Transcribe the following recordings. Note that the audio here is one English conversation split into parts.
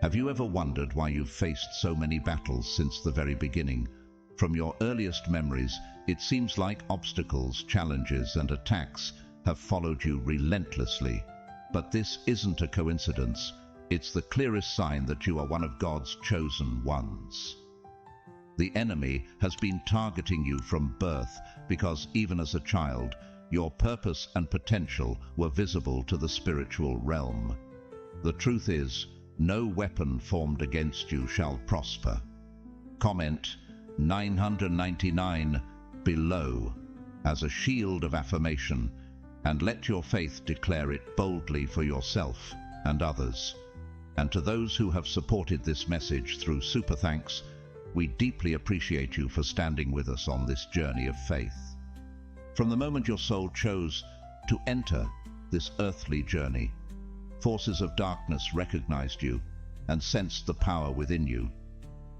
Have you ever wondered why you've faced so many battles since the very beginning? From your earliest memories, it seems like obstacles, challenges, and attacks have followed you relentlessly. But this isn't a coincidence. It's the clearest sign that you are one of God's chosen ones. The enemy has been targeting you from birth because even as a child, your purpose and potential were visible to the spiritual realm. The truth is, no weapon formed against you shall prosper. Comment 999 below as a shield of affirmation, and let your faith declare it boldly for yourself and others. And to those who have supported this message through super thanks, we deeply appreciate you for standing with us on this journey of faith. From the moment your soul chose to enter this earthly journey, forces of darkness recognized you and sensed the power within you.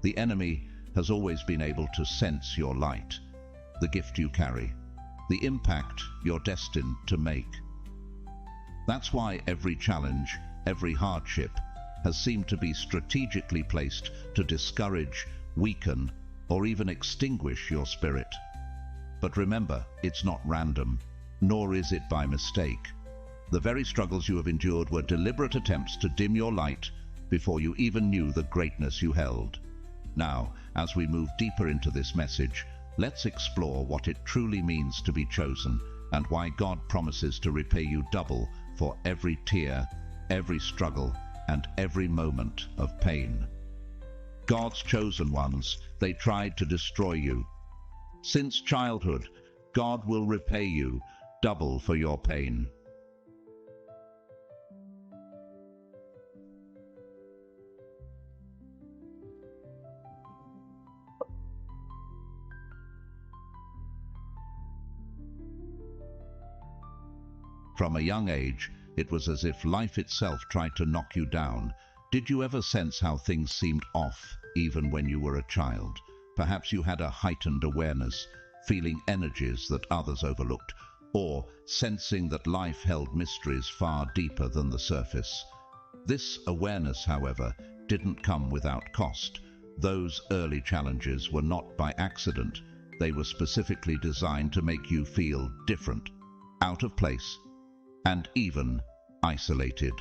The enemy has always been able to sense your light, the gift you carry, the impact you're destined to make. That's why every challenge, every hardship, has seemed to be strategically placed to discourage, weaken, or even extinguish your spirit. But remember, it's not random, nor is it by mistake. The very struggles you have endured were deliberate attempts to dim your light before you even knew the greatness you held. Now, as we move deeper into this message, let's explore what it truly means to be chosen and why God promises to repay you double for every tear, every struggle, and every moment of pain. God's chosen ones, they tried to destroy you. Since childhood, God will repay you double for your pain. From a young age, it was as if life itself tried to knock you down. Did you ever sense how things seemed off, even when you were a child? Perhaps you had a heightened awareness, feeling energies that others overlooked, or sensing that life held mysteries far deeper than the surface. This awareness, however, didn't come without cost. Those early challenges were not by accident. They were specifically designed to make you feel different, out of place, and even isolated.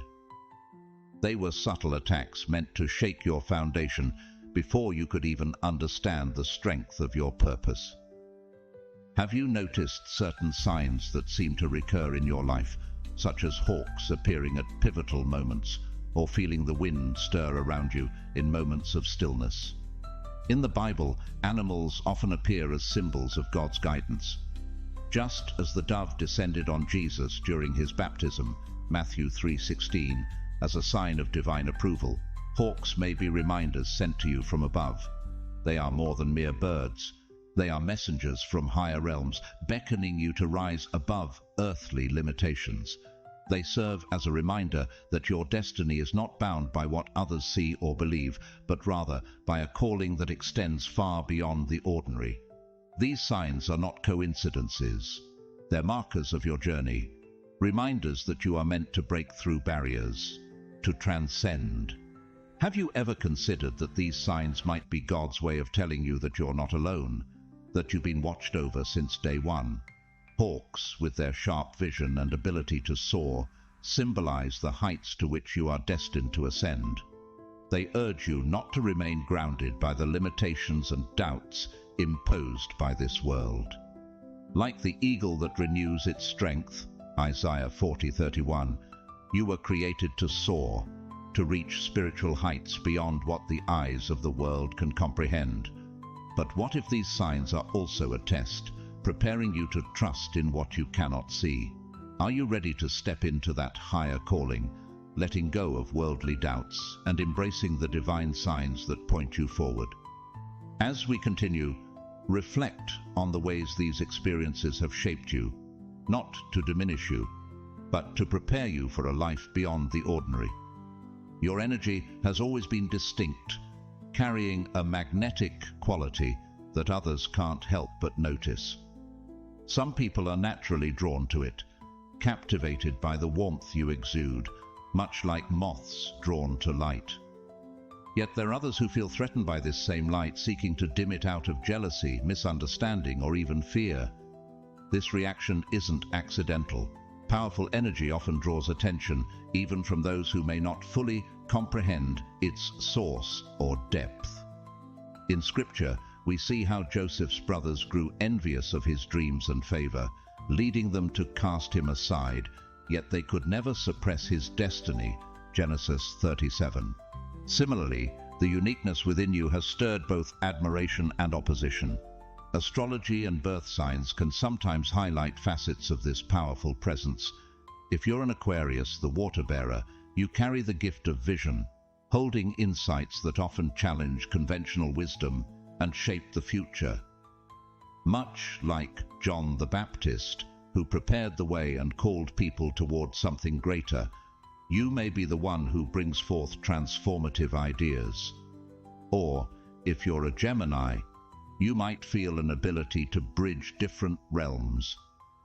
They were subtle attacks meant to shake your foundation before you could even understand the strength of your purpose. Have you noticed certain signs that seem to recur in your life, such as hawks appearing at pivotal moments, or feeling the wind stir around you in moments of stillness? In the Bible, animals often appear as symbols of God's guidance. Just as the dove descended on Jesus during his baptism, Matthew 3:16, as a sign of divine approval, hawks may be reminders sent to you from above. They are more than mere birds. They are messengers from higher realms, beckoning you to rise above earthly limitations. They serve as a reminder that your destiny is not bound by what others see or believe, but rather by a calling that extends far beyond the ordinary. These signs are not coincidences. They're markers of your journey, reminders that you are meant to break through barriers, to transcend. Have you ever considered that these signs might be God's way of telling you that you're not alone, that you've been watched over since day one? Hawks, with their sharp vision and ability to soar, symbolize the heights to which you are destined to ascend. They urge you not to remain grounded by the limitations and doubts imposed by this world. Like the eagle that renews its strength, Isaiah 40:31, you were created to soar, to reach spiritual heights beyond what the eyes of the world can comprehend. But what if these signs are also a test, preparing you to trust in what you cannot see? Are you ready to step into that higher calling, letting go of worldly doubts and embracing the divine signs that point you forward? As we continue, reflect on the ways these experiences have shaped you, not to diminish you, but to prepare you for a life beyond the ordinary. Your energy has always been distinct, carrying a magnetic quality that others can't help but notice. Some people are naturally drawn to it, captivated by the warmth you exude, much like moths drawn to light. Yet there are others who feel threatened by this same light, seeking to dim it out of jealousy, misunderstanding, or even fear. This reaction isn't accidental. Powerful energy often draws attention, even from those who may not fully comprehend its source or depth. In Scripture, we see how Joseph's brothers grew envious of his dreams and favor, leading them to cast him aside, yet they could never suppress his destiny. Genesis 37. Similarly, the uniqueness within you has stirred both admiration and opposition. Astrology and birth signs can sometimes highlight facets of this powerful presence. If you're an Aquarius, the water bearer, you carry the gift of vision, holding insights that often challenge conventional wisdom and shape the future. Much like John the Baptist, who prepared the way and called people toward something greater, you may be the one who brings forth transformative ideas. Or, if you're a Gemini, you might feel an ability to bridge different realms,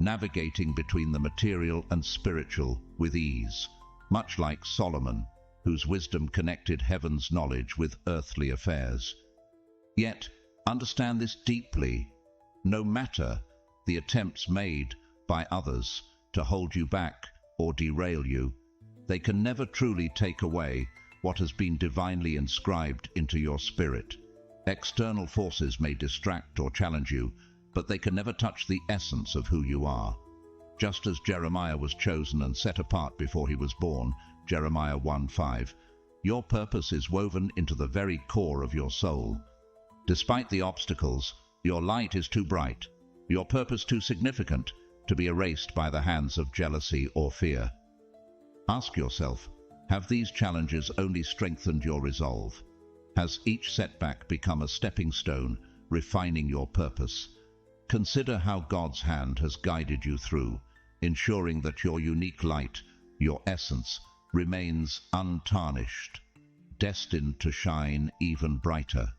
navigating between the material and spiritual with ease, much like Solomon, whose wisdom connected heaven's knowledge with earthly affairs. Yet, understand this deeply. No matter the attempts made by others to hold you back or derail you, they can never truly take away what has been divinely inscribed into your spirit. External forces may distract or challenge you, but they can never touch the essence of who you are. Just as Jeremiah was chosen and set apart before he was born, Jeremiah 1:5, your purpose is woven into the very core of your soul. Despite the obstacles, your light is too bright, your purpose too significant to be erased by the hands of jealousy or fear. Ask yourself, have these challenges only strengthened your resolve? Has each setback become a stepping stone, refining your purpose? Consider how God's hand has guided you through, ensuring that your unique light, your essence, remains untarnished, destined to shine even brighter.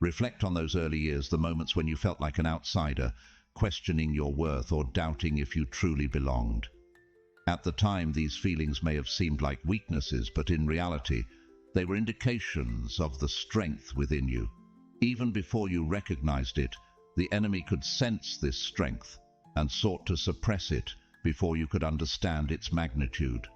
Reflect on those early years, the moments when you felt like an outsider, questioning your worth or doubting if you truly belonged. At the time, these feelings may have seemed like weaknesses, but in reality, they were indications of the strength within you. Even before you recognized it, the enemy could sense this strength and sought to suppress it before you could understand its magnitude.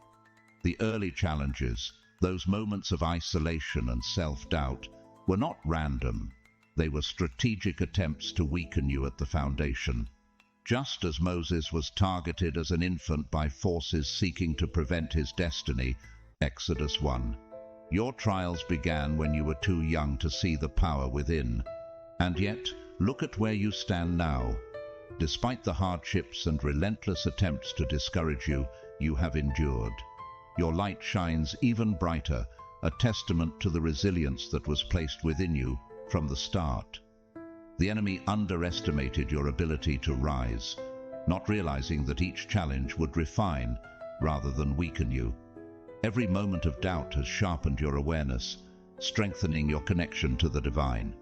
The early challenges, those moments of isolation and self-doubt, were not random. They were strategic attempts to weaken you at the foundation. Just as Moses was targeted as an infant by forces seeking to prevent his destiny, Exodus 1. Your trials began when you were too young to see the power within. And yet, look at where you stand now. Despite the hardships and relentless attempts to discourage you, you have endured. Your light shines even brighter, a testament to the resilience that was placed within you from the start. The enemy underestimated your ability to rise, not realizing that each challenge would refine rather than weaken you. Every moment of doubt has sharpened your awareness, strengthening your connection to the divine.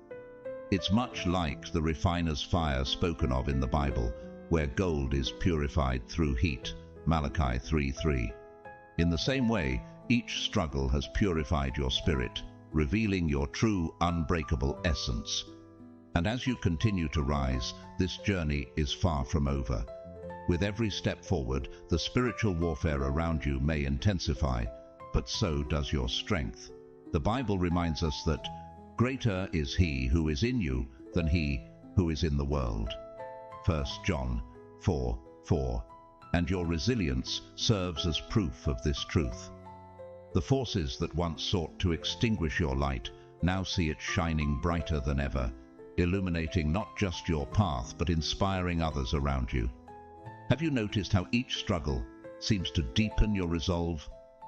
It's much like the refiner's fire spoken of in the Bible, where gold is purified through heat, Malachi 3:3. In the same way, each struggle has purified your spirit, revealing your true, unbreakable essence. And as you continue to rise, this journey is far from over. With every step forward, the spiritual warfare around you may intensify, but so does your strength. The Bible reminds us that greater is He who is in you than he who is in the world. 1 John 4:4. And your resilience serves as proof of this truth. The forces that once sought to extinguish your light now see it shining brighter than ever, illuminating not just your path but inspiring others around you. Have you noticed how each struggle seems to deepen your resolve,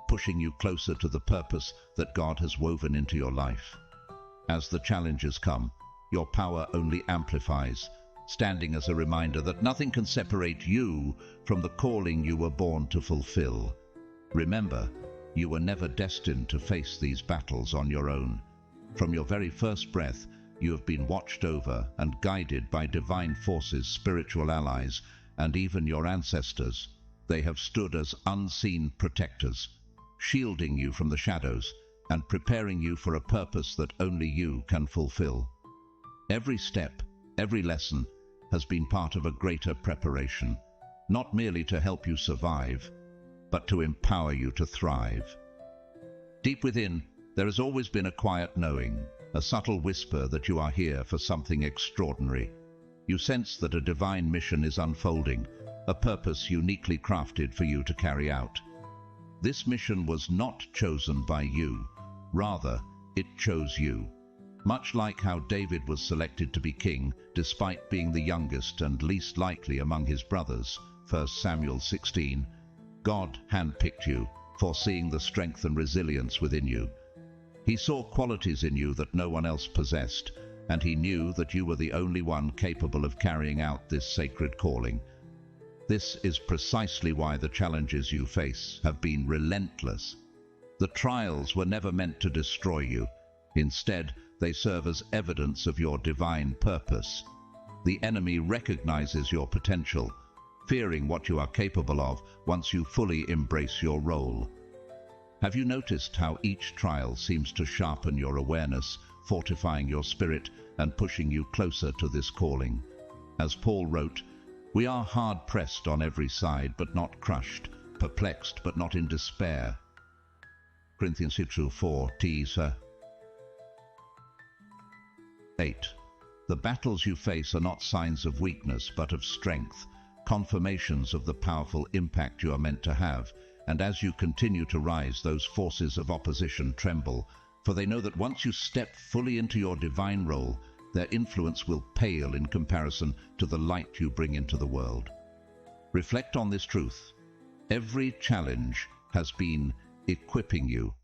pushing you closer to the purpose that God has woven into your life? As the challenges come, your power only amplifies, standing as a reminder that nothing can separate you from the calling you were born to fulfill. Remember, you were never destined to face these battles on your own. From your very first breath, you have been watched over and guided by divine forces, spiritual allies, and even your ancestors. They have stood as unseen protectors, shielding you from the shadows, and preparing you for a purpose that only you can fulfill. Every step, every lesson, has been part of a greater preparation, not merely to help you survive, but to empower you to thrive. Deep within, there has always been a quiet knowing, a subtle whisper that you are here for something extraordinary. You sense that a divine mission is unfolding, a purpose uniquely crafted for you to carry out. This mission was not chosen by you, rather, it chose you. Much like how David was selected to be king, despite being the youngest and least likely among his brothers, 1 Samuel 16, God handpicked you, foreseeing the strength and resilience within you. He saw qualities in you that no one else possessed, and he knew that you were the only one capable of carrying out this sacred calling. This is precisely why the challenges you face have been relentless. The trials were never meant to destroy you. Instead, they serve as evidence of your divine purpose. The enemy recognizes your potential, fearing what you are capable of once you fully embrace your role. Have you noticed how each trial seems to sharpen your awareness, fortifying your spirit, and pushing you closer to this calling? As Paul wrote, "We are hard-pressed on every side, but not crushed, perplexed, but not in despair." Corinthians 4, 8. The battles you face are not signs of weakness, but of strength, confirmations of the powerful impact you are meant to have. And as you continue to rise, those forces of opposition tremble, for they know that once you step fully into your divine role, their influence will pale in comparison to the light you bring into the world. Reflect on this truth. Every challenge has been equipping you,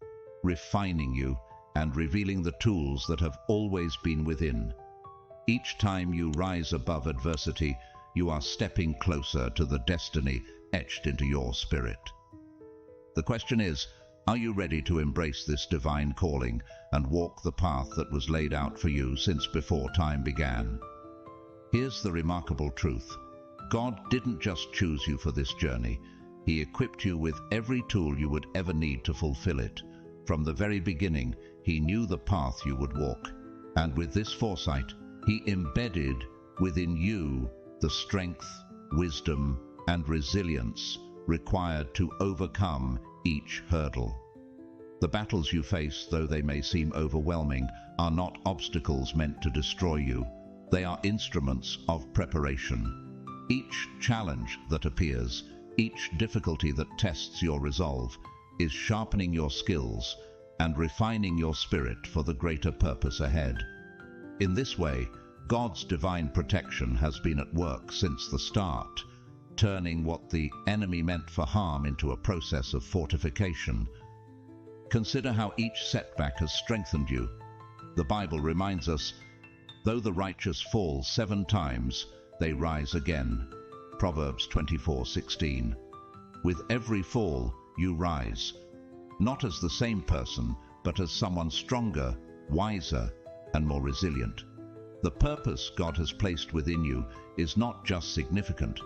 refining you, and revealing the tools that have always been within. Each time you rise above adversity, you are stepping closer to the destiny etched into your spirit. The question is, are you ready to embrace this divine calling and walk the path that was laid out for you since before time began? Here's the remarkable truth. God didn't just choose you for this journey. He equipped you with every tool you would ever need to fulfill it. From the very beginning, He knew the path you would walk. And with this foresight, He embedded within you the strength, wisdom, and resilience required to overcome each hurdle. The battles you face, though they may seem overwhelming, are not obstacles meant to destroy you. They are instruments of preparation. Each challenge that appears, each difficulty that tests your resolve, is sharpening your skills and refining your spirit for the greater purpose ahead. In this way, God's divine protection has been at work since the start, turning what the enemy meant for harm into a process of fortification. Consider how each setback has strengthened you. The Bible reminds us, though the righteous fall 7 times, they rise again. Proverbs 24:16. With every fall, you rise, not as the same person, but as someone stronger, wiser, and more resilient. The purpose God has placed within you is not just significant,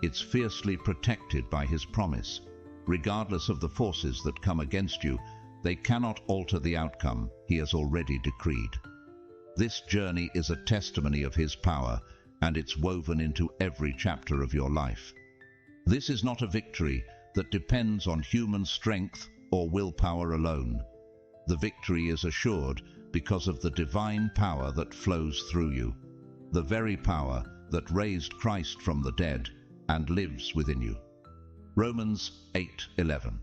it's fiercely protected by His promise. Regardless of the forces that come against you, they cannot alter the outcome He has already decreed. This journey is a testimony of His power, and it's woven into every chapter of your life. This is not a victory that depends on human strength or willpower alone. The victory is assured because of the divine power that flows through you, the very power that raised Christ from the dead and lives within you. Romans 8:11.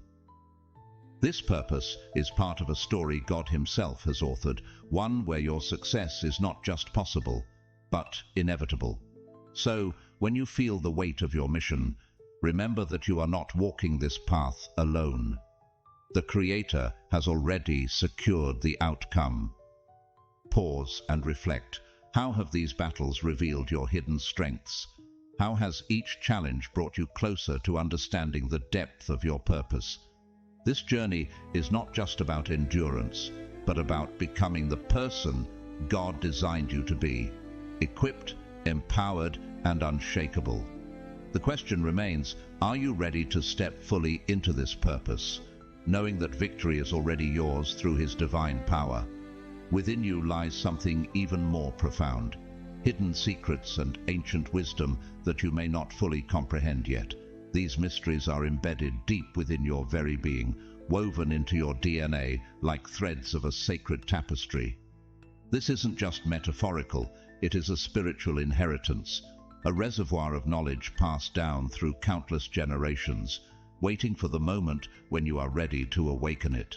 This purpose is part of a story God Himself has authored, one where your success is not just possible, but inevitable. So, when you feel the weight of your mission, remember that you are not walking this path alone. The Creator has already secured the outcome. Pause and reflect. How have these battles revealed your hidden strengths? How has each challenge brought you closer to understanding the depth of your purpose? This journey is not just about endurance, but about becoming the person God designed you to be, equipped, empowered, and unshakable. The question remains, are you ready to step fully into this purpose? knowing that victory is already yours through his divine power. Within you lies something even more profound, hidden secrets and ancient wisdom that you may not fully comprehend yet. These mysteries are embedded deep within your very being, woven into your DNA like threads of a sacred tapestry. This isn't just metaphorical, it is a spiritual inheritance, a reservoir of knowledge passed down through countless generations, waiting for the moment when you are ready to awaken it.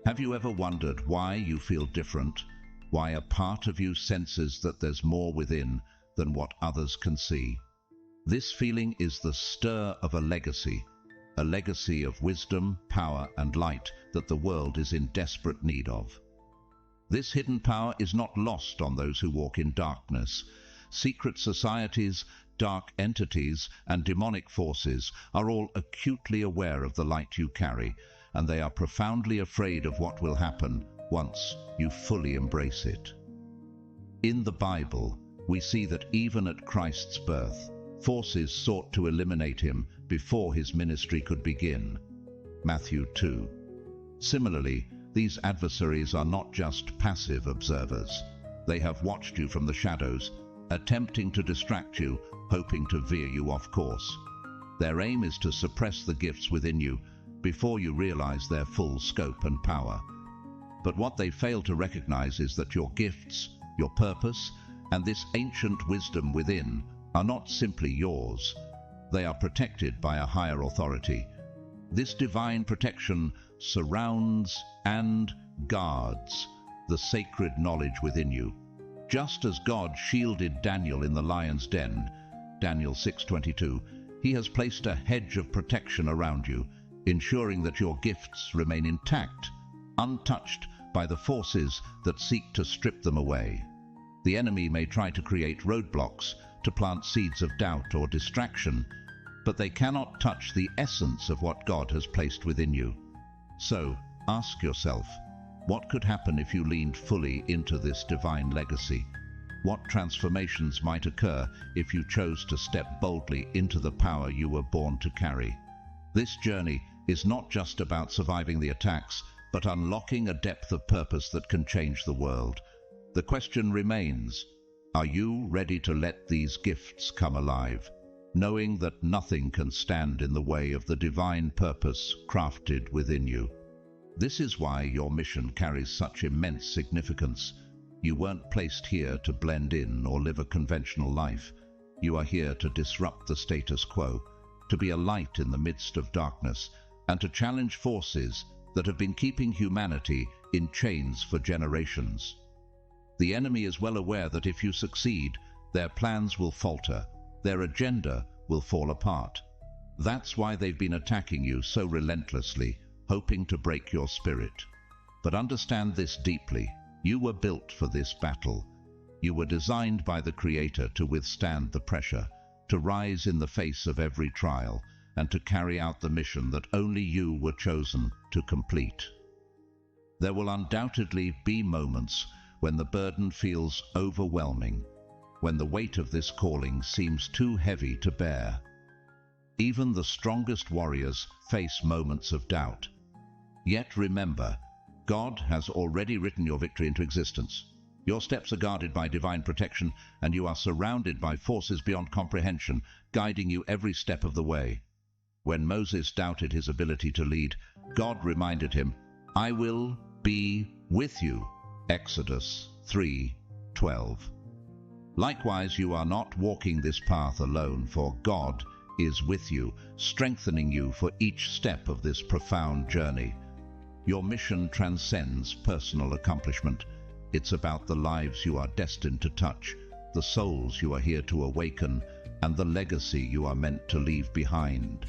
Have you ever wondered why you feel different? Why a part of you senses that there's more within than what others can see? This feeling is the stir of a legacy of wisdom, power, and light that the world is in desperate need of. This hidden power is not lost on those who walk in darkness. Secret societies, dark entities, and demonic forces are all acutely aware of the light you carry, and they are profoundly afraid of what will happen once you fully embrace it. In the Bible, we see that even at Christ's birth, forces sought to eliminate him before his ministry could begin. Matthew 2. Similarly, these adversaries are not just passive observers. They have watched you from the shadows, attempting to distract you, hoping to veer you off course. Their aim is to suppress the gifts within you before you realize their full scope and power. But what they fail to recognize is that your gifts, your purpose, and this ancient wisdom within are not simply yours. They are protected by a higher authority. This divine protection surrounds and guards the sacred knowledge within you. Just as God shielded Daniel in the lion's den, Daniel 6:22, he has placed a hedge of protection around you, ensuring that your gifts remain intact, untouched by the forces that seek to strip them away. The enemy may try to create roadblocks, to plant seeds of doubt or distraction, but they cannot touch the essence of what God has placed within you. So, ask yourself, what could happen if you leaned fully into this divine legacy? What transformations might occur if you chose to step boldly into the power you were born to carry? This journey is not just about surviving the attacks, but unlocking a depth of purpose that can change the world. The question remains, are you ready to let these gifts come alive, knowing that nothing can stand in the way of the divine purpose crafted within you? This is why your mission carries such immense significance. You weren't placed here to blend in or live a conventional life. You are here to disrupt the status quo, to be a light in the midst of darkness, and to challenge forces that have been keeping humanity in chains for generations. The enemy is well aware that if you succeed, their plans will falter, their agenda will fall apart. That's why they've been attacking you so relentlessly, hoping to break your spirit. But understand this deeply. You were built for this battle. You were designed by the Creator to withstand the pressure, to rise in the face of every trial, and to carry out the mission that only you were chosen to complete. There will undoubtedly be moments when the burden feels overwhelming, when the weight of this calling seems too heavy to bear. Even the strongest warriors face moments of doubt. Yet remember, God has already written your victory into existence. Your steps are guarded by divine protection, and you are surrounded by forces beyond comprehension, guiding you every step of the way. When Moses doubted his ability to lead, God reminded him, "I will be with you." Exodus 3:12. Likewise, you are not walking this path alone, for God is with you, strengthening you for each step of this profound journey. Your mission transcends personal accomplishment. It's about the lives you are destined to touch, the souls you are here to awaken, and the legacy you are meant to leave behind.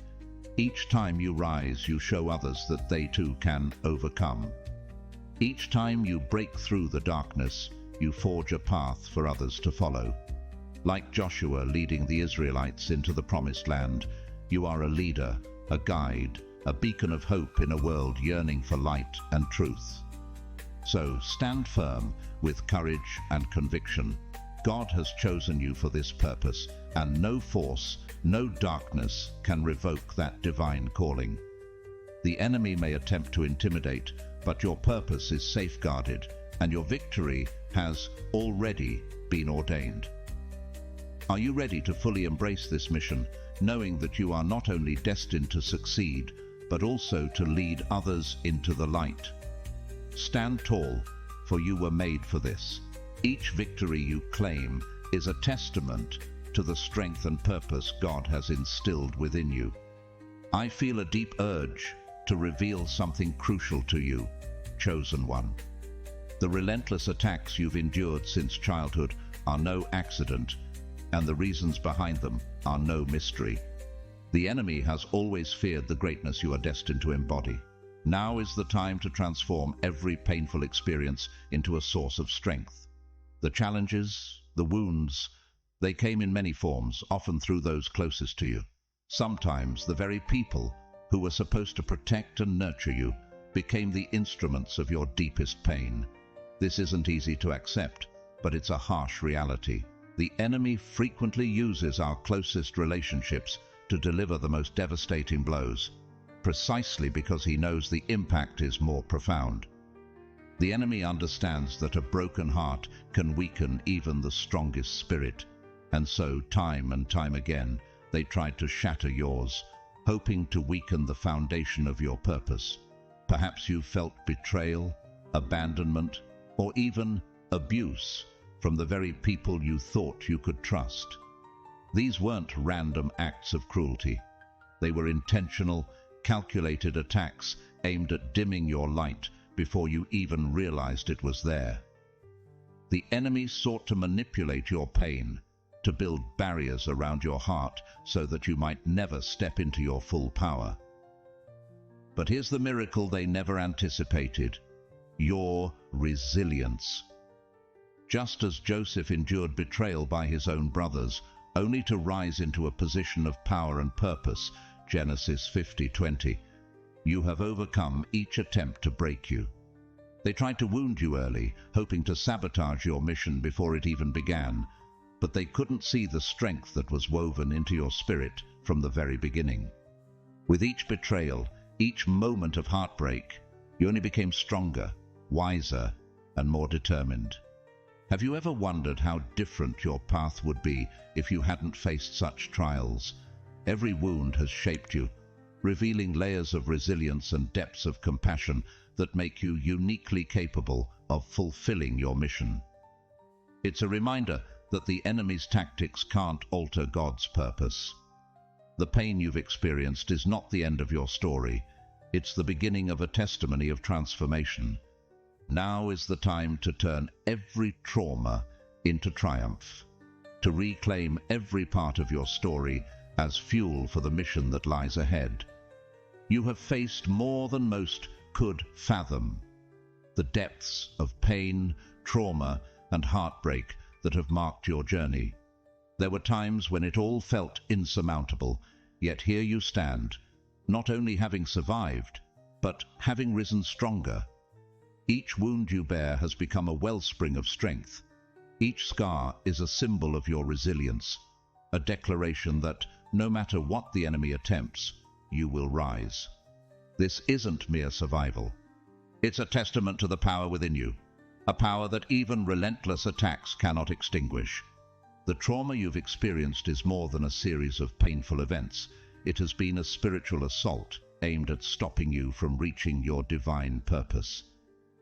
Each time you rise, you show others that they too can overcome. Each time you break through the darkness, you forge a path for others to follow. Like Joshua leading the Israelites into the Promised Land, you are a leader, a guide, a beacon of hope in a world yearning for light and truth. So stand firm with courage and conviction. God has chosen you for this purpose, and no force, no darkness can revoke that divine calling. The enemy may attempt to intimidate, but your purpose is safeguarded, and your victory has already been ordained. Are you ready to fully embrace this mission, knowing that you are not only destined to succeed, but also to lead others into the light? Stand tall, for you were made for this. Each victory you claim is a testament to the strength and purpose God has instilled within you. I feel a deep urge to reveal something crucial to you, chosen one. The relentless attacks you've endured since childhood are no accident, and the reasons behind them are no mystery. The enemy has always feared the greatness you are destined to embody. Now is the time to transform every painful experience into a source of strength. The challenges, the wounds, they came in many forms, often through those closest to you. Sometimes the very people who were supposed to protect and nurture you became the instruments of your deepest pain. This isn't easy to accept, but it's a harsh reality. The enemy frequently uses our closest relationships to deliver the most devastating blows, precisely because he knows the impact is more profound. The enemy understands that a broken heart can weaken even the strongest spirit, and so time and time again they tried to shatter yours, hoping to weaken the foundation of your purpose. Perhaps you felt betrayal, abandonment, or even abuse from the very people you thought you could trust. These weren't random acts of cruelty. They were intentional, calculated attacks aimed at dimming your light before you even realized it was there. The enemy sought to manipulate your pain, to build barriers around your heart so that you might never step into your full power. But here's the miracle they never anticipated: your resilience. Just as Joseph endured betrayal by his own brothers, only to rise into a position of power and purpose, Genesis 50:20, you have overcome each attempt to break you. They tried to wound you early, hoping to sabotage your mission before it even began, but they couldn't see the strength that was woven into your spirit from the very beginning. With each betrayal, each moment of heartbreak, you only became stronger, wiser, and more determined. Have you ever wondered how different your path would be if you hadn't faced such trials? Every wound has shaped you, revealing layers of resilience and depths of compassion that make you uniquely capable of fulfilling your mission. It's a reminder that the enemy's tactics can't alter God's purpose. The pain you've experienced is not the end of your story. It's the beginning of a testimony of transformation. Now is the time to turn every trauma into triumph, to reclaim every part of your story as fuel for the mission that lies ahead. You have faced more than most could fathom. The depths of pain, trauma, and heartbreak that have marked your journey. There were times when it all felt insurmountable, yet here you stand, not only having survived, but having risen stronger. Each wound you bear has become a wellspring of strength. Each scar is a symbol of your resilience, a declaration that, no matter what the enemy attempts, you will rise. This isn't mere survival. It's a testament to the power within you, a power that even relentless attacks cannot extinguish. The trauma you've experienced is more than a series of painful events. It has been a spiritual assault aimed at stopping you from reaching your divine purpose.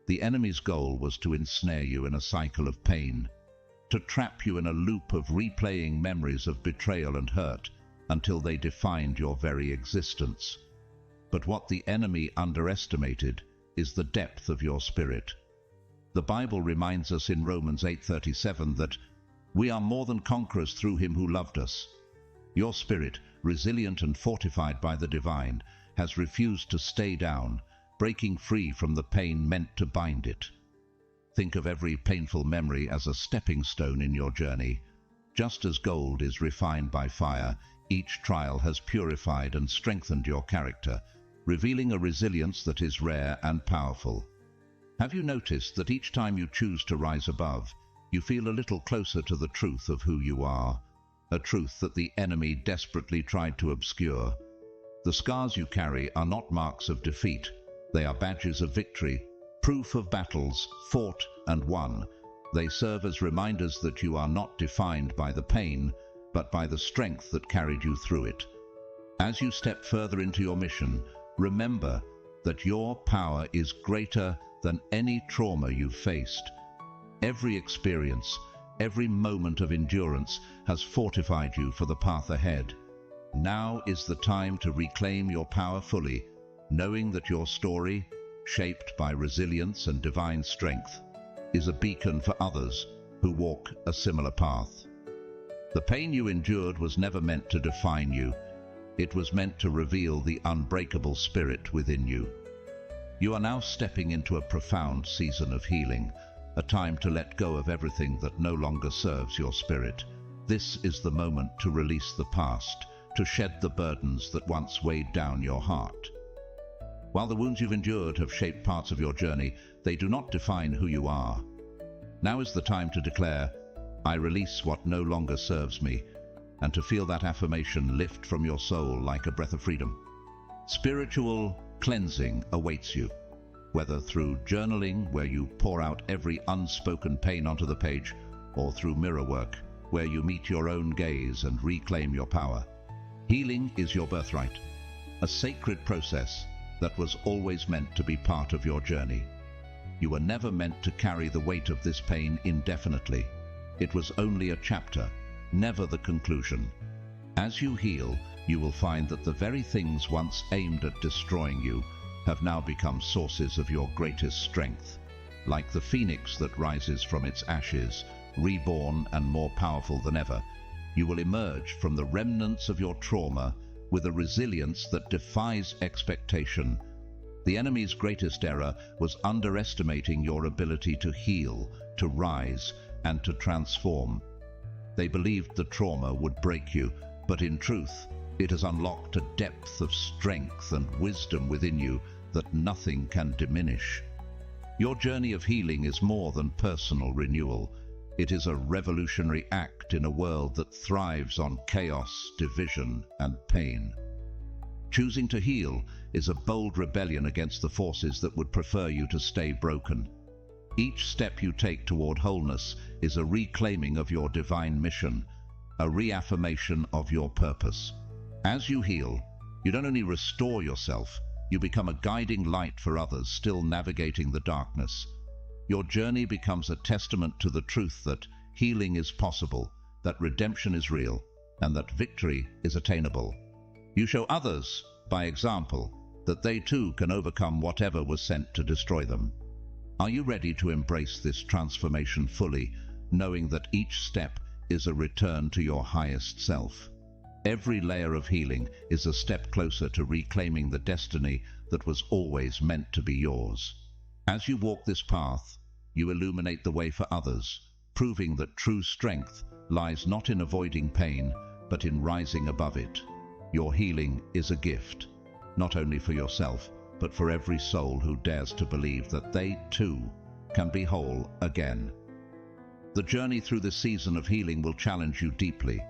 The enemy's goal was to ensnare you in a cycle of pain, to trap you in a loop of replaying memories of betrayal and hurt until they defined your very existence. But what the enemy underestimated is the depth of your spirit. The Bible reminds us in Romans 8:37 that we are more than conquerors through him who loved us. Your spirit, resilient and fortified by the divine, has refused to stay down, breaking free from the pain meant to bind it. Think of every painful memory as a stepping stone in your journey. Just as gold is refined by fire, each trial has purified and strengthened your character, revealing a resilience that is rare and powerful. Have you noticed that each time you choose to rise above, you feel a little closer to the truth of who you are, a truth that the enemy desperately tried to obscure? The scars you carry are not marks of defeat. They are badges of victory, proof of battles fought and won. They serve as reminders that you are not defined by the pain, but by the strength that carried you through it. As you step further into your mission, remember that your power is greater than any trauma you've faced. Every experience, every moment of endurance has fortified you for the path ahead. Now is the time to reclaim your power fully, knowing that your story, shaped by resilience and divine strength, is a beacon for others who walk a similar path. The pain you endured was never meant to define you. It was meant to reveal the unbreakable spirit within you. You are now stepping into a profound season of healing, a time to let go of everything that no longer serves your spirit. This is the moment to release the past, to shed the burdens that once weighed down your heart. While the wounds you've endured have shaped parts of your journey, they do not define who you are. Now is the time to declare, "I release what no longer serves me," and to feel that affirmation lift from your soul like a breath of freedom. Spiritual cleansing awaits you, whether through journaling, where you pour out every unspoken pain onto the page, or through mirror work, where you meet your own gaze and reclaim your power. Healing is your birthright, a sacred process that was always meant to be part of your journey. You were never meant to carry the weight of this pain indefinitely. It was only a chapter, never the conclusion. As you heal, you will find that the very things once aimed at destroying you have now become sources of your greatest strength. Like the phoenix that rises from its ashes, reborn and more powerful than ever, you will emerge from the remnants of your trauma with a resilience that defies expectation. The enemy's greatest error was underestimating your ability to heal, to rise, and to transform. They believed the trauma would break you, but in truth, it has unlocked a depth of strength and wisdom within you that nothing can diminish. Your journey of healing is more than personal renewal. It is a revolutionary act in a world that thrives on chaos, division, and pain. Choosing to heal is a bold rebellion against the forces that would prefer you to stay broken. Each step you take toward wholeness is a reclaiming of your divine mission, a reaffirmation of your purpose. As you heal, you don't only restore yourself, you become a guiding light for others still navigating the darkness. Your journey becomes a testament to the truth that healing is possible, that redemption is real, and that victory is attainable. You show others, by example, that they too can overcome whatever was sent to destroy them. Are you ready to embrace this transformation fully, knowing that each step is a return to your highest self? Every layer of healing is a step closer to reclaiming the destiny that was always meant to be yours. As you walk this path, you illuminate the way for others, proving that true strength lies not in avoiding pain, but in rising above it. Your healing is a gift, not only for yourself, but for every soul who dares to believe that they too can be whole again. The journey through this season of healing will challenge you deeply.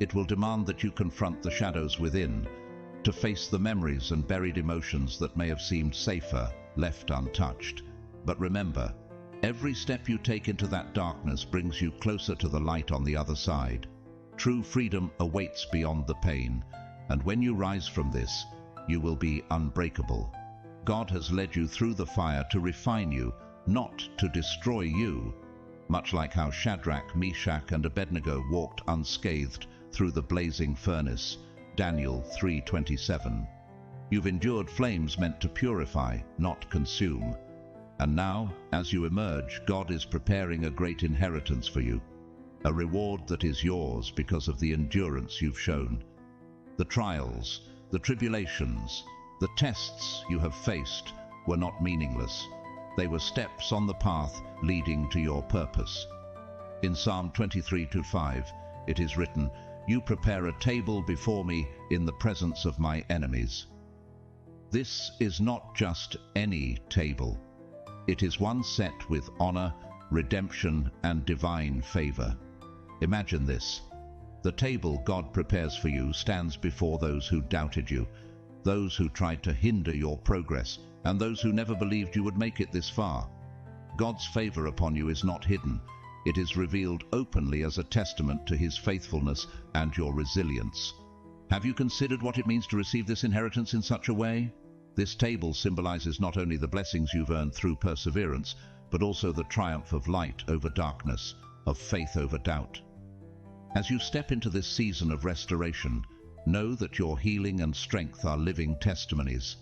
It will demand that you confront the shadows within, to face the memories and buried emotions that may have seemed safer, left untouched. But remember, every step you take into that darkness brings you closer to the light on the other side. True freedom awaits beyond the pain, and when you rise from this, you will be unbreakable. God has led you through the fire to refine you, not to destroy you. Much like how Shadrach, Meshach, and Abednego walked unscathed through the blazing furnace, Daniel 3:27. You've endured flames meant to purify, not consume. And now, as you emerge, God is preparing a great inheritance for you, a reward that is yours because of the endurance you've shown. The trials, the tribulations, the tests you have faced were not meaningless. They were steps on the path leading to your purpose. In Psalm 23:5, it is written, "You prepare a table before me in the presence of my enemies." This is not just any table. It is one set with honor, redemption, and divine favor. Imagine this. The table God prepares for you stands before those who doubted you. those who tried to hinder your progress, and those who never believed you would make it this far. God's favor upon you is not hidden. It is revealed openly as a testament to His faithfulness and your resilience. Have you considered what it means to receive this inheritance in such a way? This table symbolizes not only the blessings you've earned through perseverance, but also the triumph of light over darkness, of faith over doubt. As you step into this season of restoration, know that your healing and strength are living testimonies.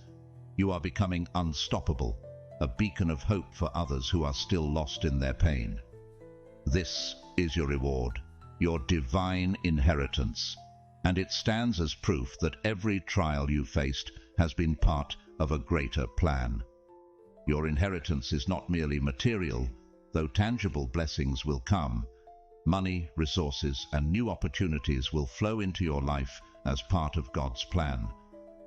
You are becoming unstoppable, a beacon of hope for others who are still lost in their pain. This is your reward, your divine inheritance, and it stands as proof that every trial you faced has been part of a greater plan. Your inheritance is not merely material, though tangible blessings will come. Money, resources, and new opportunities will flow into your life as part of God's plan.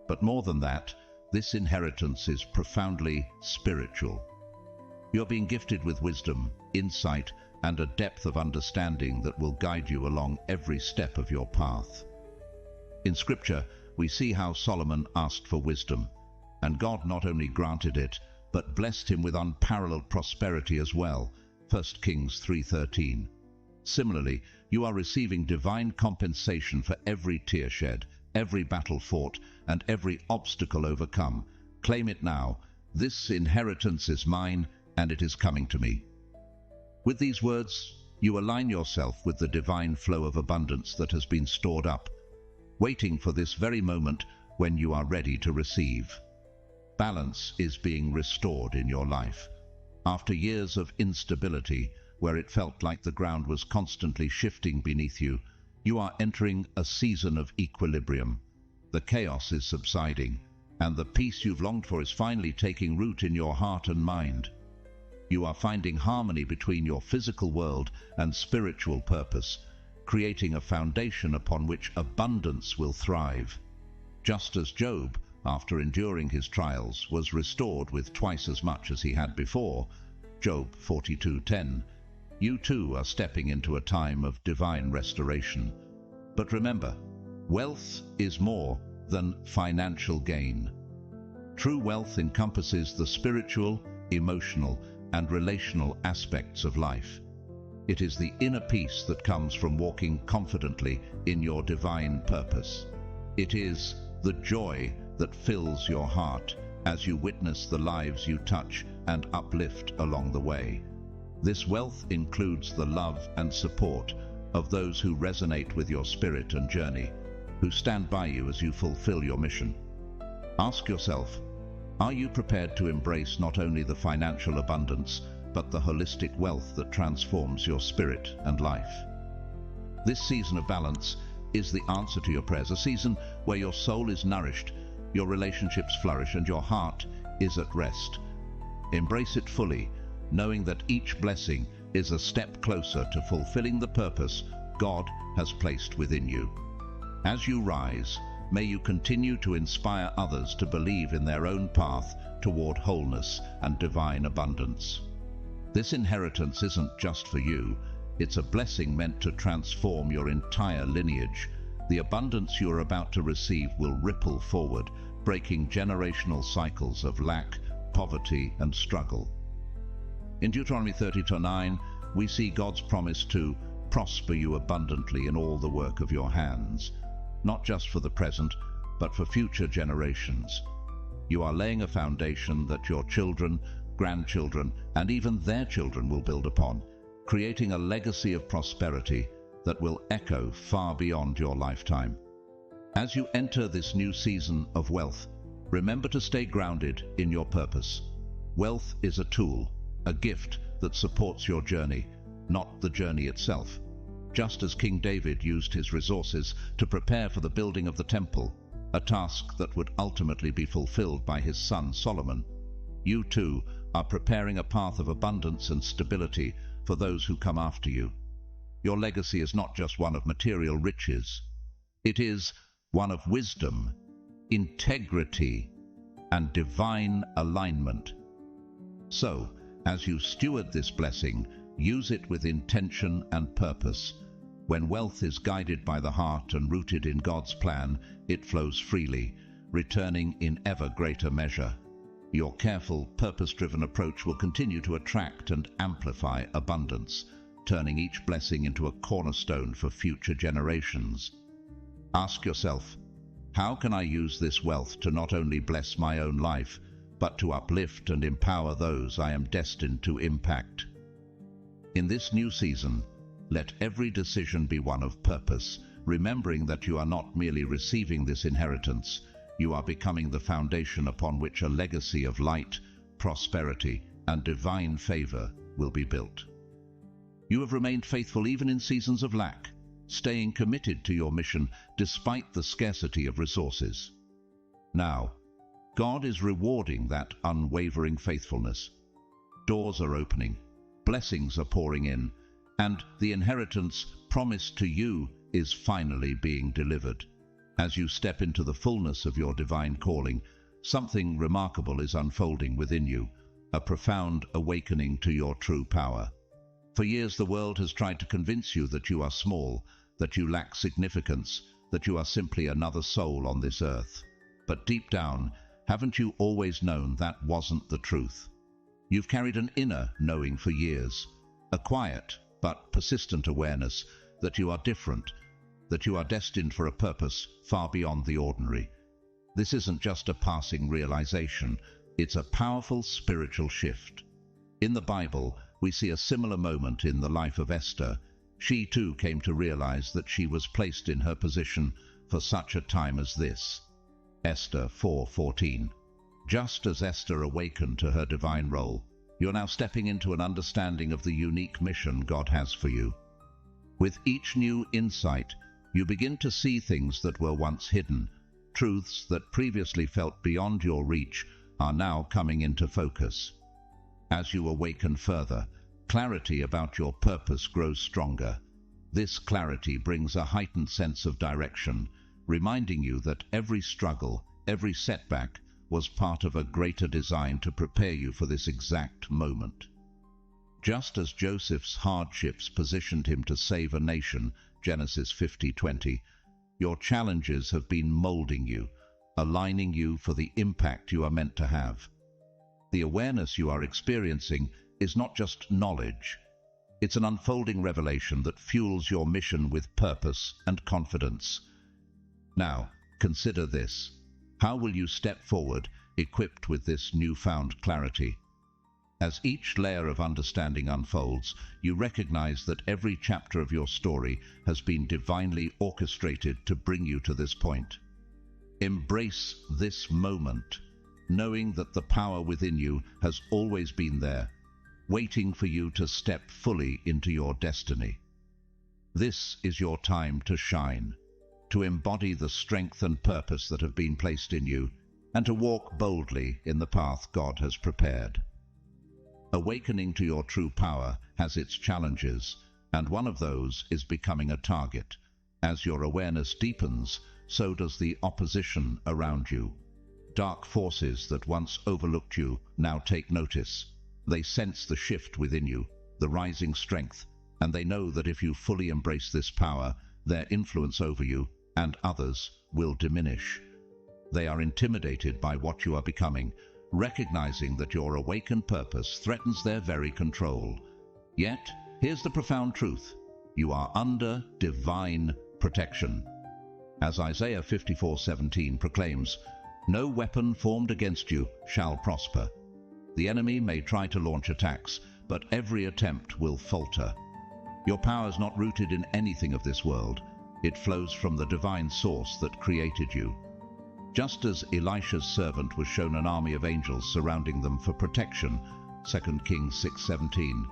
But more than that, this inheritance is profoundly spiritual. You're being gifted with wisdom, insight, and a depth of understanding that will guide you along every step of your path. In Scripture, we see how Solomon asked for wisdom, and God not only granted it, but blessed him with unparalleled prosperity as well, 1 Kings 3:13. Similarly, you are receiving divine compensation for every tear shed, every battle fought, and every obstacle overcome. Claim it now. This inheritance is mine, and it is coming to me. With these words, you align yourself with the divine flow of abundance that has been stored up, waiting for this very moment when you are ready to receive. Balance is being restored in your life. After years of instability, where it felt like the ground was constantly shifting beneath you, you are entering a season of equilibrium. The chaos is subsiding, and the peace you've longed for is finally taking root in your heart and mind. You are finding harmony between your physical world and spiritual purpose, creating a foundation upon which abundance will thrive. Just as Job, after enduring his trials, was restored with twice as much as he had before, Job 42:10, you too are stepping into a time of divine restoration. But remember, wealth is more than financial gain. True wealth encompasses the spiritual, emotional, and relational aspects of life. It is the inner peace that comes from walking confidently in your divine purpose. It is the joy that fills your heart as you witness the lives you touch and uplift along the way. This wealth includes the love and support of those who resonate with your spirit and journey, who stand by you as you fulfill your mission. Ask yourself, are you prepared to embrace not only the financial abundance, but the holistic wealth that transforms your spirit and life? This season of balance is the answer to your prayers, a season where your soul is nourished, your relationships flourish, and your heart is at rest. Embrace it fully, knowing that each blessing is a step closer to fulfilling the purpose God has placed within you. As you rise, may you continue to inspire others to believe in their own path toward wholeness and divine abundance. This inheritance isn't just for you, it's a blessing meant to transform your entire lineage. The abundance you are about to receive will ripple forward, breaking generational cycles of lack, poverty, and struggle. In Deuteronomy 30:9, we see God's promise to prosper you abundantly in all the work of your hands, not just for the present, but for future generations. You are laying a foundation that your children, grandchildren, and even their children will build upon, creating a legacy of prosperity that will echo far beyond your lifetime. As you enter this new season of wealth, remember to stay grounded in your purpose. Wealth is a tool, a gift that supports your journey, not the journey itself. Just as King David used his resources to prepare for the building of the temple, a task that would ultimately be fulfilled by his son Solomon, you too are preparing a path of abundance and stability for those who come after you. Your legacy is not just one of material riches. It is one of wisdom, integrity, and divine alignment. So, as you steward this blessing, use it with intention and purpose. When wealth is guided by the heart and rooted in God's plan, it flows freely, returning in ever greater measure. Your careful, purpose-driven approach will continue to attract and amplify abundance, turning each blessing into a cornerstone for future generations. Ask yourself, how can I use this wealth to not only bless my own life, but to uplift and empower those I am destined to impact? In this new season, let every decision be one of purpose, remembering that you are not merely receiving this inheritance, you are becoming the foundation upon which a legacy of light, prosperity, and divine favor will be built. You have remained faithful even in seasons of lack, staying committed to your mission despite the scarcity of resources. Now, God is rewarding that unwavering faithfulness. Doors are opening, blessings are pouring in, and the inheritance promised to you is finally being delivered. As you step into the fullness of your divine calling, something remarkable is unfolding within you, a profound awakening to your true power. For years the world has tried to convince you that you are small, that you lack significance, that you are simply another soul on this earth. But deep down, haven't you always known that wasn't the truth? You've carried an inner knowing for years, a quiet but persistent awareness that you are different, that you are destined for a purpose far beyond the ordinary. This isn't just a passing realization, it's a powerful spiritual shift. In the Bible, we see a similar moment in the life of Esther. She too came to realize that she was placed in her position for such a time as this. Esther 4:14. Just as Esther awakened to her divine role, you're now stepping into an understanding of the unique mission God has for you. With each new insight, you begin to see things that were once hidden. Truths that previously felt beyond your reach are now coming into focus. As you awaken further, clarity about your purpose grows stronger. This clarity brings a heightened sense of direction, reminding you that every struggle, every setback, was part of a greater design to prepare you for this exact moment. Just as Joseph's hardships positioned him to save a nation, Genesis 50:20, your challenges have been molding you, aligning you for the impact you are meant to have. The awareness you are experiencing is not just knowledge. It's an unfolding revelation that fuels your mission with purpose and confidence. Now, consider this. How will you step forward equipped with this newfound clarity? As each layer of understanding unfolds, you recognize that every chapter of your story has been divinely orchestrated to bring you to this point. Embrace this moment, knowing that the power within you has always been there, waiting for you to step fully into your destiny. This is your time to shine, to embody the strength and purpose that have been placed in you, and to walk boldly in the path God has prepared. Awakening to your true power has its challenges, and one of those is becoming a target. As your awareness deepens, so does the opposition around you. Dark forces that once overlooked you now take notice. They sense the shift within you, the rising strength, and they know that if you fully embrace this power, their influence over you and others will diminish. They are intimidated by what you are becoming, recognizing that your awakened purpose threatens their very control. Yet, here's the profound truth. You are under divine protection. As Isaiah 54:17 proclaims, "No weapon formed against you shall prosper." The enemy may try to launch attacks, but every attempt will falter. Your power is not rooted in anything of this world. It flows from the divine source that created you. Just as Elisha's servant was shown an army of angels surrounding them for protection, 2 Kings 6:17,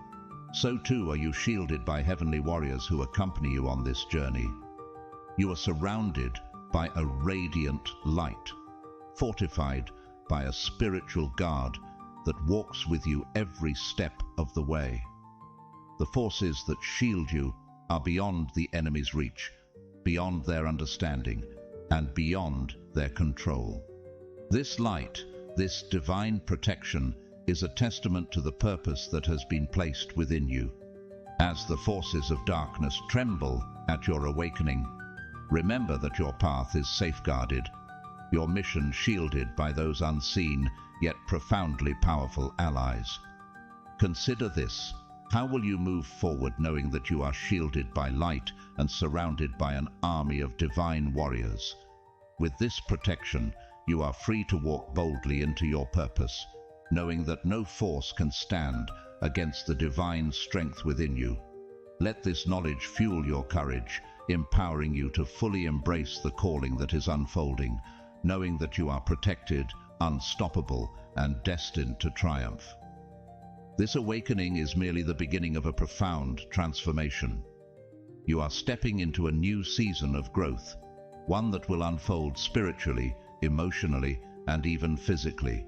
so too are you shielded by heavenly warriors who accompany you on this journey. You are surrounded by a radiant light, fortified by a spiritual guard that walks with you every step of the way. The forces that shield you are beyond the enemy's reach, beyond their understanding, and beyond their control. This light, this divine protection, is a testament to the purpose that has been placed within you. As the forces of darkness tremble at your awakening, remember that your path is safeguarded. your mission shielded by those unseen yet profoundly powerful allies. Consider this. How will you move forward knowing that you are shielded by light and surrounded by an army of divine warriors? With this protection, you are free to walk boldly into your purpose, knowing that no force can stand against the divine strength within you. Let this knowledge fuel your courage, empowering you to fully embrace the calling that is unfolding, knowing that you are protected, unstoppable, and destined to triumph. This awakening is merely the beginning of a profound transformation. You are stepping into a new season of growth, one that will unfold spiritually, emotionally, and even physically.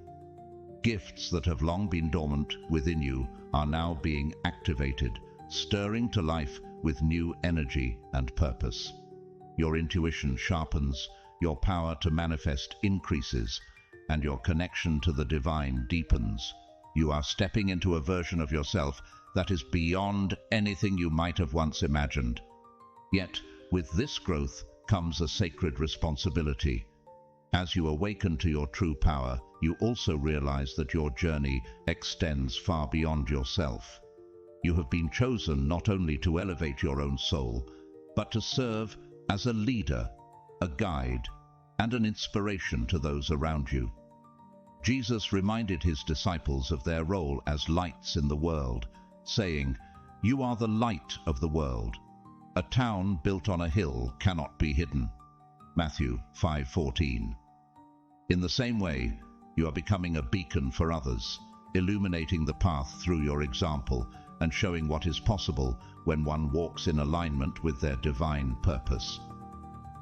Gifts that have long been dormant within you are now being activated, stirring to life with new energy and purpose. Your intuition sharpens, your power to manifest increases, and your connection to the divine deepens. You are stepping into a version of yourself that is beyond anything you might have once imagined. Yet, with this growth comes a sacred responsibility. As you awaken to your true power, you also realize that your journey extends far beyond yourself. You have been chosen not only to elevate your own soul, but to serve as a leader, a guide, and an inspiration to those around you. Jesus reminded his disciples of their role as lights in the world, saying, "You are the light of the world. A town built on a hill cannot be hidden." Matthew 5:14. In the same way, you are becoming a beacon for others, illuminating the path through your example and showing what is possible when one walks in alignment with their divine purpose.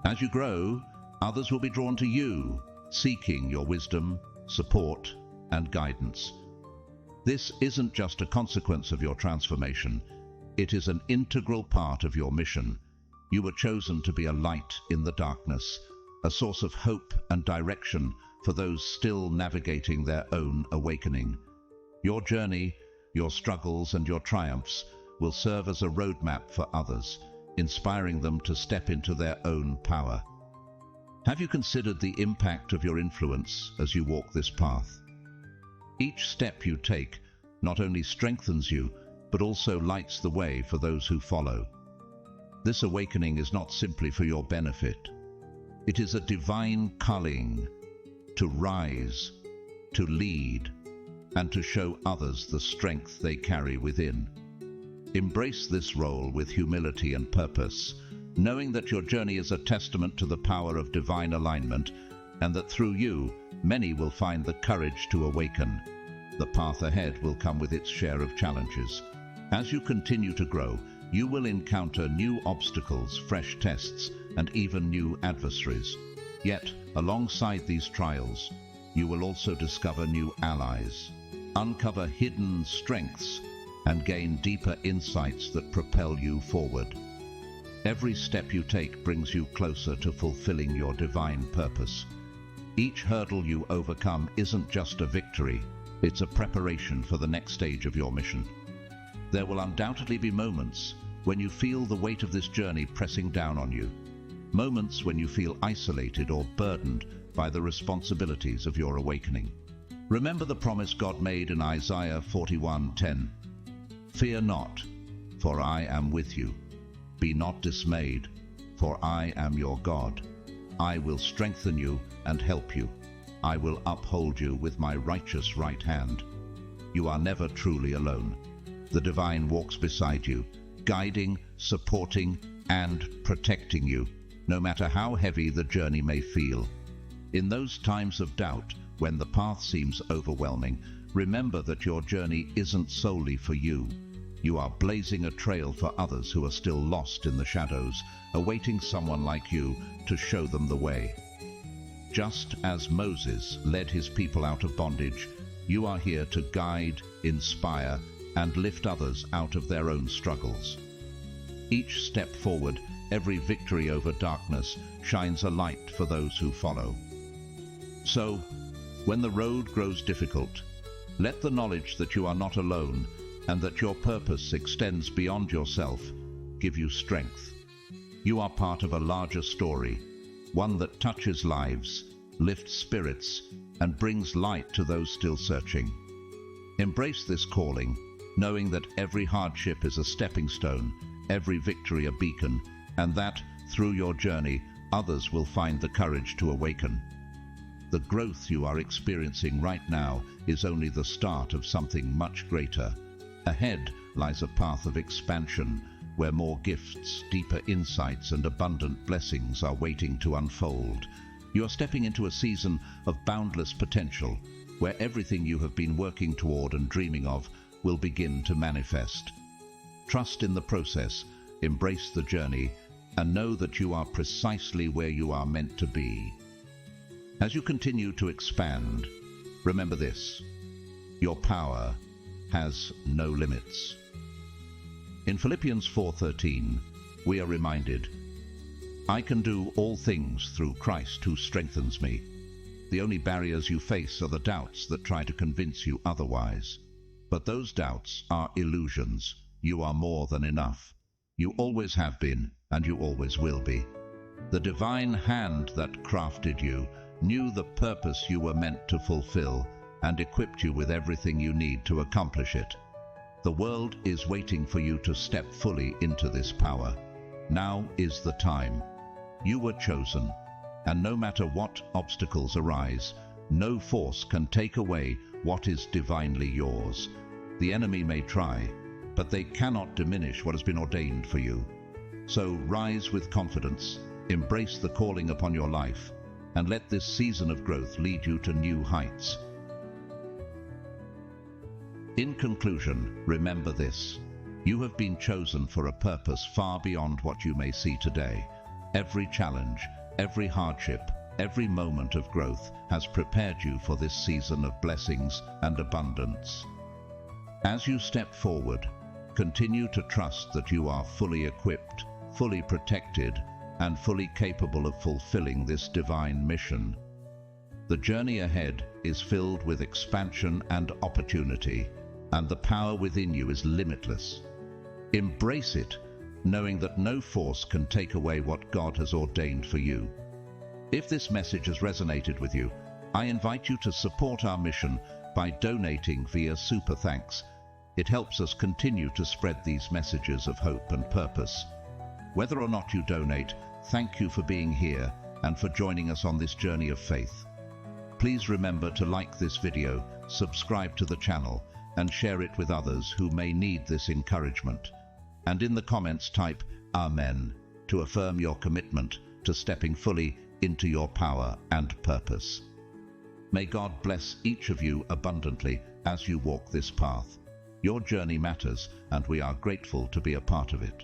As you grow, others will be drawn to you, seeking your wisdom, support, and guidance. This isn't just a consequence of your transformation, it is an integral part of your mission. You were chosen to be a light in the darkness, a source of hope and direction for those still navigating their own awakening. Your journey, your struggles, and your triumphs will serve as a roadmap for others, inspiring them to step into their own power. Have you considered the impact of your influence as you walk this path? Each step you take not only strengthens you, but also lights the way for those who follow. This awakening is not simply for your benefit. It is a divine calling to rise, to lead, and to show others the strength they carry within. Embrace this role with humility and purpose, knowing that your journey is a testament to the power of divine alignment, and that through you, many will find the courage to awaken. The path ahead will come with its share of challenges. As you continue to grow, you will encounter new obstacles, fresh tests, and even new adversaries. Yet, alongside these trials, you will also discover new allies, uncover hidden strengths, and gain deeper insights that propel you forward. Every step you take brings you closer to fulfilling your divine purpose. Each hurdle you overcome isn't just a victory, it's a preparation for the next stage of your mission. There will undoubtedly be moments when you feel the weight of this journey pressing down on you. Moments when you feel isolated or burdened by the responsibilities of your awakening. Remember the promise God made in Isaiah 41:10. "Fear not, for I am with you. Be not dismayed, for I am your God. I will strengthen you and help you. I will uphold you with my righteous right hand." You are never truly alone. The divine walks beside you, guiding, supporting, and protecting you, no matter how heavy the journey may feel. In those times of doubt, when the path seems overwhelming, remember that your journey isn't solely for you. You are blazing a trail for others who are still lost in the shadows, awaiting someone like you to show them the way. Just as Moses led his people out of bondage, you are here to guide, inspire, and lift others out of their own struggles. Each step forward, every victory over darkness, shines a light for those who follow. So, when the road grows difficult, let the knowledge that you are not alone and that your purpose extends beyond yourself give you strength. You are part of a larger story, one that touches lives, lifts spirits, and brings light to those still searching. Embrace this calling, knowing that every hardship is a stepping stone, every victory a beacon, and that, through your journey, others will find the courage to awaken. The growth you are experiencing right now is only the start of something much greater. Ahead lies a path of expansion, where more gifts, deeper insights, and abundant blessings are waiting to unfold. You are stepping into a season of boundless potential, where everything you have been working toward and dreaming of will begin to manifest. Trust in the process, embrace the journey, and know that you are precisely where you are meant to be. As you continue to expand, remember this: your power has no limits. In Philippians 4:13, we are reminded, "I can do all things through Christ who strengthens me." The only barriers you face are the doubts that try to convince you otherwise. But those doubts are illusions. You are more than enough. You always have been, and you always will be. The divine hand that crafted you knew the purpose you were meant to fulfill and equipped you with everything you need to accomplish it. The world is waiting for you to step fully into this power. Now is the time. You were chosen, and no matter what obstacles arise, no force can take away what is divinely yours. The enemy may try, but they cannot diminish what has been ordained for you. So rise with confidence, embrace the calling upon your life, and let this season of growth lead you to new heights. In conclusion, remember this: you have been chosen for a purpose far beyond what you may see today. Every challenge, every hardship, every moment of growth has prepared you for this season of blessings and abundance. As you step forward, continue to trust that you are fully equipped, fully protected, and fully capable of fulfilling this divine mission. The journey ahead is filled with expansion and opportunity, and the power within you is limitless. Embrace it, knowing that no force can take away what God has ordained for you. If this message has resonated with you, I invite you to support our mission by donating via Super Thanks. It helps us continue to spread these messages of hope and purpose. Whether or not you donate, thank you for being here and for joining us on this journey of faith. Please remember to like this video, subscribe to the channel, and share it with others who may need this encouragement. And in the comments type Amen to affirm your commitment to stepping fully into your power and purpose. May God bless each of you abundantly as you walk this path. Your journey matters, and we are grateful to be a part of it.